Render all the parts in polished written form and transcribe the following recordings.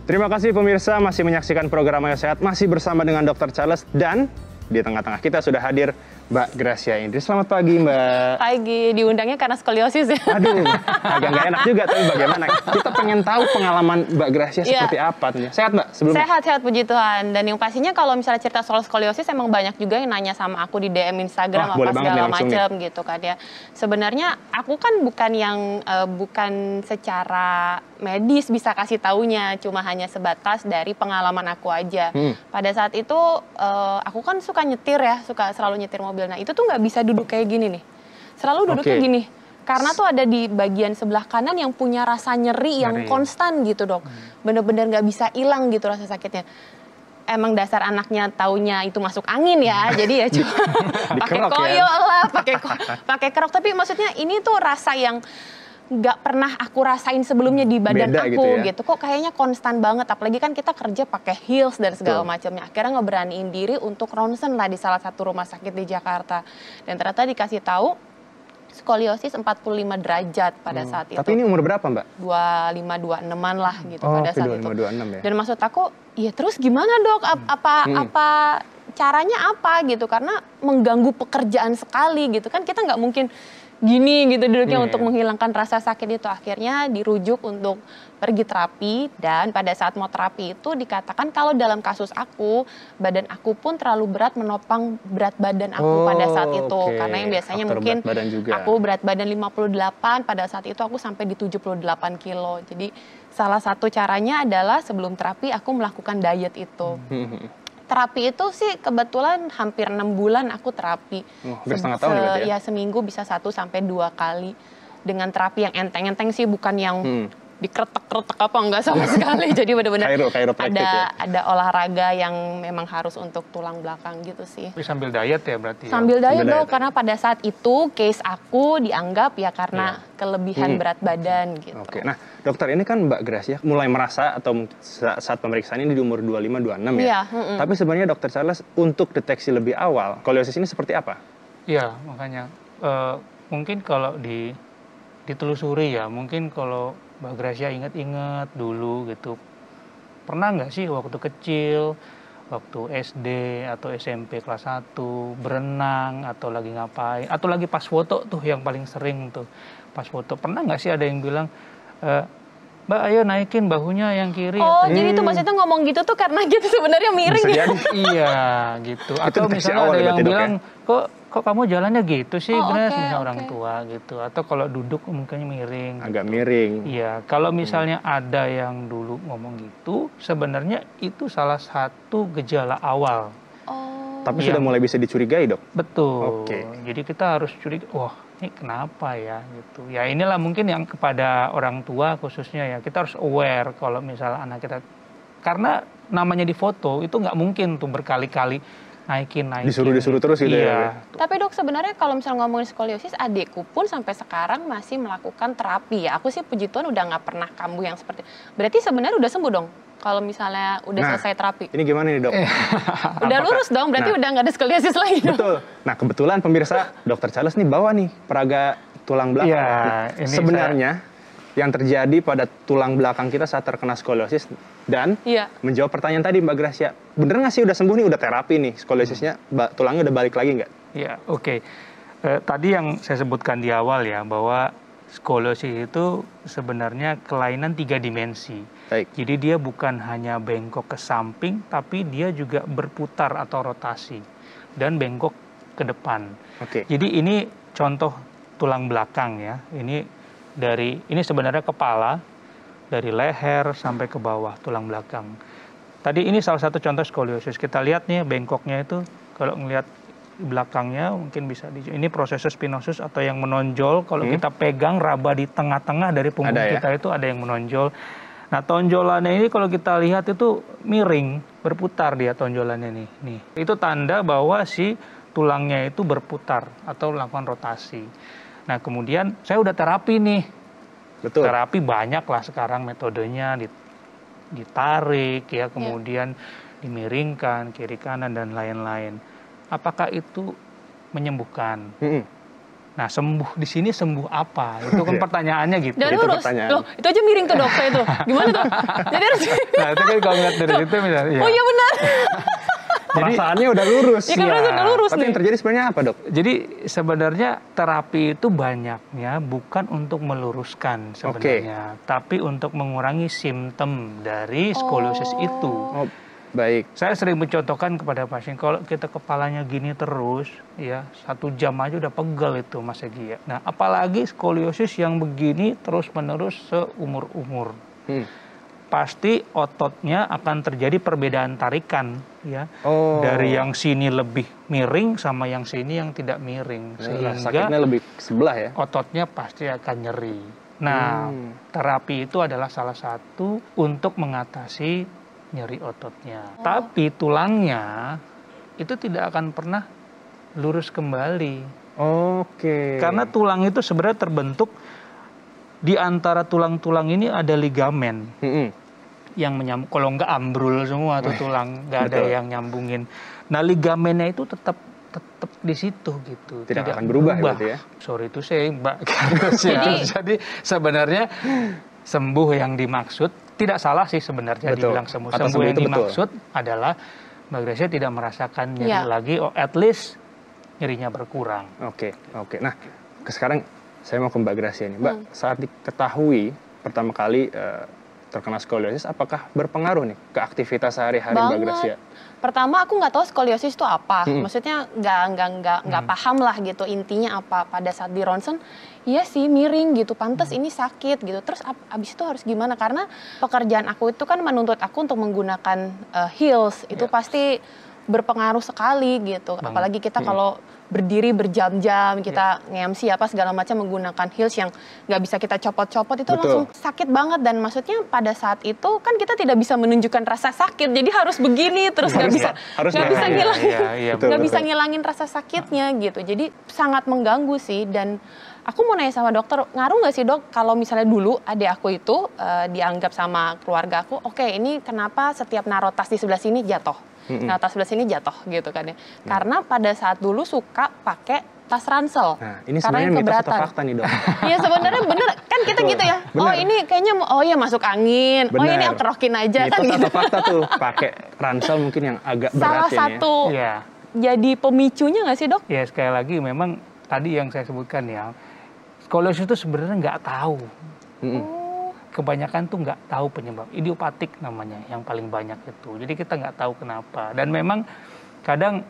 Terima kasih pemirsa masih menyaksikan program Ayo Sehat, masih bersama dengan Dr. Charles, dan di tengah-tengah kita sudah hadir Mbak Gracia Indri. Selamat pagi, Mbak. Pagi, diundangnya karena skoliosis ya. Aduh, agak nggak enak juga, tapi bagaimana? Kita pengen tahu pengalaman Mbak Gracia seperti apa. Sehat, Mbak, sebelumnya? Sehat, puji Tuhan. Dan yang pastinya kalau misalnya cerita soal skoliosis, emang banyak juga yang nanya sama aku di DM Instagram, apa segala macam gitu kan ya. Sebenarnya aku kan bukan secara medis bisa kasih taunya, cuma hanya sebatas dari pengalaman aku aja. Pada saat itu, aku kan suka nyetir ya, suka selalu nyetir mobil. Nah itu tuh nggak bisa duduk kayak gini nih, selalu duduknya gini. Karena tuh ada di bagian sebelah kanan yang punya rasa nyeri yang konstan gitu dok. Bener-bener nggak bisa hilang gitu rasa sakitnya. Emang dasar anaknya taunya itu masuk angin ya, jadi ya cuma pakai koyo lah, pakai kerok. Tapi maksudnya ini tuh rasa yang nggak pernah aku rasain sebelumnya di badan aku gitu, kok kayaknya konstan banget. Apalagi kan kita kerja pakai heels dan segala macamnya. Akhirnya ngeberaniin diri untuk ronsen lah di salah satu rumah sakit di Jakarta. Dan ternyata dikasih tahu skoliosis 45 derajat pada saat itu. Tapi ini umur berapa, Mbak? 25-26an lah gitu pada saat itu. 25-26 ya. Dan maksud aku, ya terus gimana dok? Apa caranya apa gitu? Karena mengganggu pekerjaan sekali gitu kan, kita nggak mungkin gini gitu duduknya untuk menghilangkan rasa sakit itu. Akhirnya dirujuk untuk pergi terapi, dan pada saat mau terapi itu dikatakan kalau dalam kasus aku, badan aku pun terlalu berat menopang berat badan aku pada saat itu. Karena yang biasanya mungkin aku berat badan 58, pada saat itu aku sampai di 78 kilo. Jadi salah satu caranya adalah sebelum terapi aku melakukan diet itu. Terapi itu sih kebetulan hampir 6 bulan aku terapi. Hampir setengah tahun ya? Ya seminggu bisa 1 sampai 2 kali. Dengan terapi yang enteng-enteng sih, bukan yang dikretek-kretek apa, enggak sama sekali. Jadi benar-benar ada olahraga yang memang harus untuk tulang belakang gitu sih. Tapi sambil diet ya berarti? Sambil diet dong, karena pada saat itu case aku dianggap ya karena kelebihan berat badan gitu. Nah dokter, ini kan Mbak Gracia mulai merasa atau saat pemeriksaan ini di umur 25-26 ya? Tapi sebenarnya Dokter Charles untuk deteksi lebih awal, skoliosis ini seperti apa? Iya, makanya mungkin kalau ditelusuri ya, mungkin kalau Mbak Gracia ingat-ingat dulu gitu, pernah nggak sih waktu kecil, waktu SD atau SMP kelas 1 berenang atau lagi ngapain, atau lagi pas foto tuh yang paling sering tuh pas foto, pernah nggak sih ada yang bilang, Mbak ayo naikin bahunya yang kiri. Jadi itu maksudnya ngomong gitu tuh karena gitu sebenarnya miring ya? Iya gitu. Atau misalnya ada yang bilang, kok kamu jalannya gitu sih, misalnya orang tua gitu. Atau kalau duduk mungkin miring. Agak miring. Iya, kalau misalnya ada yang dulu ngomong gitu, sebenarnya itu salah satu gejala awal. Tapi sudah mulai bisa dicurigai, dok? Betul. Jadi kita harus curiga, wah ini kenapa ya gitu. Ya inilah mungkin yang kepada orang tua khususnya ya, kita harus aware kalau misalnya anak kita, karena namanya di foto itu nggak mungkin tuh berkali-kali naikin. Disuruh terus gitu ya. Tapi dok, sebenarnya kalau misalnya ngomongin skoliosis, adikku pun sampai sekarang masih melakukan terapi ya. Aku sih puji Tuhan udah nggak pernah kambuh yang seperti. Berarti sebenarnya udah sembuh dong? Kalau misalnya udah selesai terapi. Ini gimana nih dok? Udah lurus dong, berarti udah nggak ada skoliosis lagi dong? Betul. Nah kebetulan pemirsa, Dokter Charles nih bawa nih peraga tulang belakang. Sebenarnya yang terjadi pada tulang belakang kita saat terkena skoliosis, dan menjawab pertanyaan tadi Mbak Gracia, bener nggak sih udah sembuh nih, udah terapi nih skoliosisnya, tulangnya udah balik lagi nggak? Iya, oke. Tadi yang saya sebutkan di awal ya, bahwa skoliosis itu sebenarnya kelainan 3 dimensi. Jadi dia bukan hanya bengkok ke samping, tapi dia juga berputar atau rotasi dan bengkok ke depan. Jadi ini contoh tulang belakang ya. Ini sebenarnya kepala, dari leher sampai ke bawah tulang belakang. Tadi ini salah satu contoh skoliosis. Kita lihat nih bengkoknya itu, kalau ngelihat belakangnya mungkin bisa ini proses spinosus atau yang menonjol. Kalau kita pegang raba di tengah-tengah dari punggung kita itu ada yang menonjol. Nah tonjolannya ini kalau kita lihat itu miring, berputar dia tonjolannya nih. Itu tanda bahwa si tulangnya itu berputar atau melakukan rotasi. Nah kemudian saya udah terapi nih. Terapi banyak lah sekarang metodenya, ditarik ya, kemudian dimiringkan kiri kanan dan lain-lain. Apakah itu menyembuhkan? Nah, sembuh di sini sembuh apa? Itu kan pertanyaannya gitu. Dan lurus. Loh, itu aja miring tuh dok, saya tuh. Gimana tuh? Jadi harus. Nah, itu kan kalau ngeliat dari situ misalnya. Oh iya benar. Perasaannya udah lurus. Ya, kan udah lurus. Tapi yang terjadi sebenarnya apa, Dok? Jadi sebenarnya terapi itu banyaknya bukan untuk meluruskan sebenarnya, tapi untuk mengurangi simptom dari skoliosis itu. Oh, baik. Saya sering mencontohkan kepada pasien, kalau kita kepalanya gini terus, ya 1 jam aja udah pegel itu Mas Egy. Nah, apalagi skoliosis yang begini terus-menerus seumur-umur. Pasti ototnya akan terjadi perbedaan tarikan, ya. Dari yang sini lebih miring sama yang sini yang tidak miring, sehingga sakitnya lebih sebelah ya. Ototnya pasti akan nyeri. Nah, terapi itu adalah salah satu untuk mengatasi nyeri ototnya. Tapi tulangnya itu tidak akan pernah lurus kembali. Karena tulang itu sebenarnya terbentuk di antara tulang-tulang ini ada ligamen yang menyambung. Kalau nggak ambrul semua tuh tulang, nggak ada yang nyambungin. Nah, ligamennya itu tetap di situ gitu. Tidak akan berubah. Gitu ya? Sorry itu saya Mbak. Jadi sebenarnya sembuh yang dimaksud tidak salah sih sebenarnya dibilang sembuh. Sembuh yang dimaksud adalah Mbak Gracia tidak merasakan nyeri lagi, at least nyerinya berkurang. Oke. Nah, sekarang saya mau ke Mbak Gracia nih. Mbak, saat diketahui pertama kali terkena skoliosis, apakah berpengaruh nih ke aktivitas sehari-hari Mbak Gracia? Pertama aku nggak tahu skoliosis itu apa, maksudnya nggak paham lah gitu intinya apa. Pada saat di ronsen, iya sih miring gitu, pantas ini sakit gitu. Terus abis itu harus gimana? Karena pekerjaan aku itu kan menuntut aku untuk menggunakan heels, itu pasti berpengaruh sekali gitu. Apalagi kita kalau berdiri berjam-jam, kita nge-MC apa segala macam menggunakan heels yang nggak bisa kita copot-copot, itu langsung sakit banget. Dan maksudnya pada saat itu kan kita tidak bisa menunjukkan rasa sakit, jadi harus begini terus nggak bisa ngilangin rasa sakitnya gitu. Jadi sangat mengganggu sih. Dan aku mau nanya sama dokter, ngaruh nggak sih dok kalau misalnya dulu adik aku itu dianggap sama keluarga aku, oke, ini kenapa setiap naruh tas di sebelah sini jatuh? Nah, tas sebelah sini jatuh gitu kan ya. Karena pada saat dulu suka pakai tas ransel. Nah, ini sebenarnya mitos atau fakta nih, Dok? Iya, sebenarnya bener kan kita gitu ya. Oh, ini kayaknya masuk angin. Oh, ini kerokin aja mitos kan gitu. Atau fakta tuh pakai ransel mungkin yang agak berat salah satu jadi pemicunya nggak sih, Dok? Ya, sekali lagi memang tadi yang saya sebutkan ya. Skoliosis itu sebenarnya nggak tahu. Kebanyakan tuh nggak tahu penyebab, idiopatik namanya yang paling banyak itu. Jadi kita nggak tahu kenapa. Dan memang kadang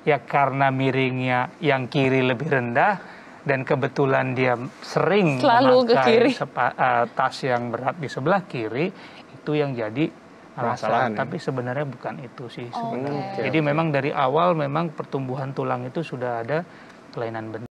ya karena miringnya yang kiri lebih rendah dan kebetulan dia sering memakai tas yang berat di sebelah kiri, itu yang jadi alasan. Tapi sebenarnya bukan itu sih sebenarnya. Jadi memang dari awal memang pertumbuhan tulang itu sudah ada kelainan bentuk.